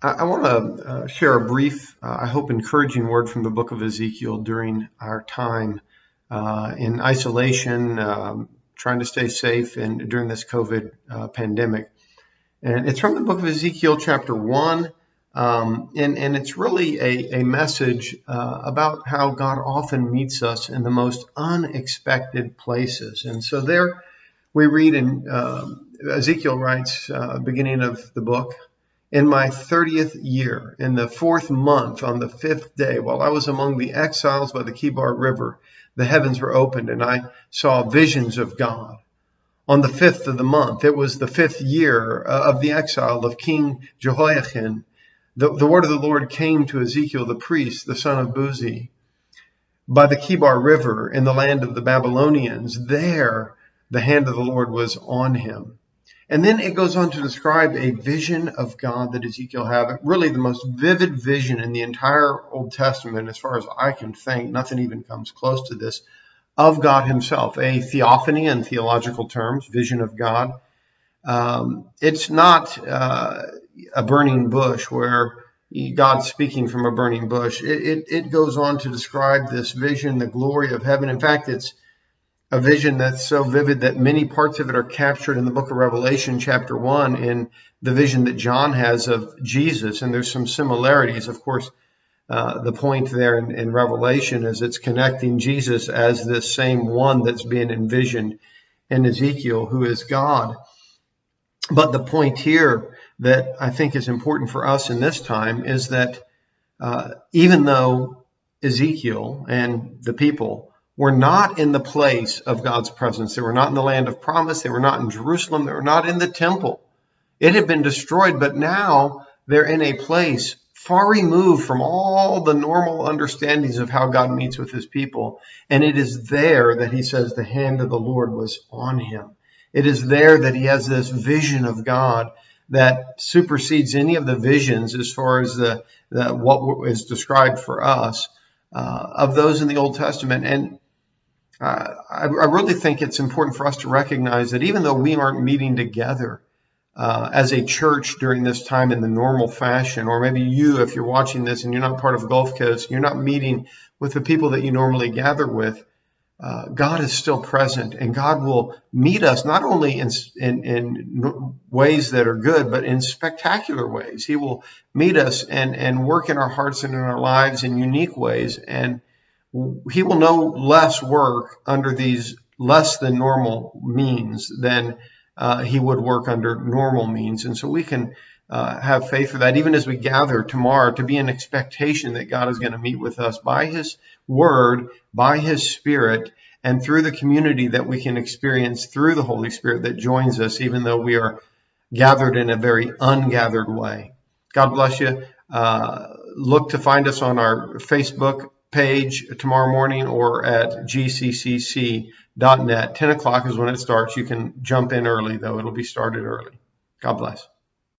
I want to share a brief, I hope encouraging word from the book of Ezekiel during our time in isolation, trying to stay safe and during this COVID pandemic. And it's from the book of Ezekiel chapter 1, and it's really a message about how God often meets us in the most unexpected places. And so there we read in Ezekiel writes, beginning of the book, "In my 30th year, in the 4th month, on the 5th day, while I was among the exiles by the Kibar River, the heavens were opened, and I saw visions of God. On the 5th of the month, it was the 5th year of the exile of King Jehoiachin, the word of the Lord came to Ezekiel the priest, the son of Buzi, by the Kibar River in the land of the Babylonians. There the hand of the Lord was on him." And then it goes on to describe a vision of God that Ezekiel had, really the most vivid vision in the entire Old Testament, as far as I can think. Nothing even comes close to this, of God himself, a theophany in theological terms, vision of God. It's not a burning bush where God's speaking from a burning bush. It goes on to describe this vision, the glory of heaven. In fact, it's a vision that's so vivid that many parts of it are captured in the book of Revelation, chapter 1, in the vision that John has of Jesus. And there's some similarities. Of course, the point there in Revelation is it's connecting Jesus as this same one that's being envisioned in Ezekiel, who is God. But the point here that I think is important for us in this time is that even though Ezekiel and the people were not in the place of God's presence, they were not in the land of promise, they were not in Jerusalem, they were not in the temple. It had been destroyed, but now they're in a place far removed from all the normal understandings of how God meets with his people. And it is there that he says the hand of the Lord was on him. It is there that he has this vision of God that supersedes any of the visions as far as the what is described for us of those in the Old Testament. And I really think it's important for us to recognize that even though we aren't meeting together as a church during this time in the normal fashion, or maybe you, if you're watching this and you're not part of Gulf Coast, you're not meeting with the people that you normally gather with, God is still present, and God will meet us not only in ways that are good, but in spectacular ways. He will meet us and work in our hearts and in our lives in unique ways, and he will no less work under these less than normal means than he would work under normal means. And so we can have faith for that, even as we gather tomorrow, to be in expectation that God is going to meet with us by his word, by his Spirit, and through the community that we can experience through the Holy Spirit that joins us, even though we are gathered in a very ungathered way. God bless you. Look to find us on our Facebook page tomorrow morning or at gccc.net. 10 o'clock is when it starts. You can jump in early, though. It'll be started early. God bless.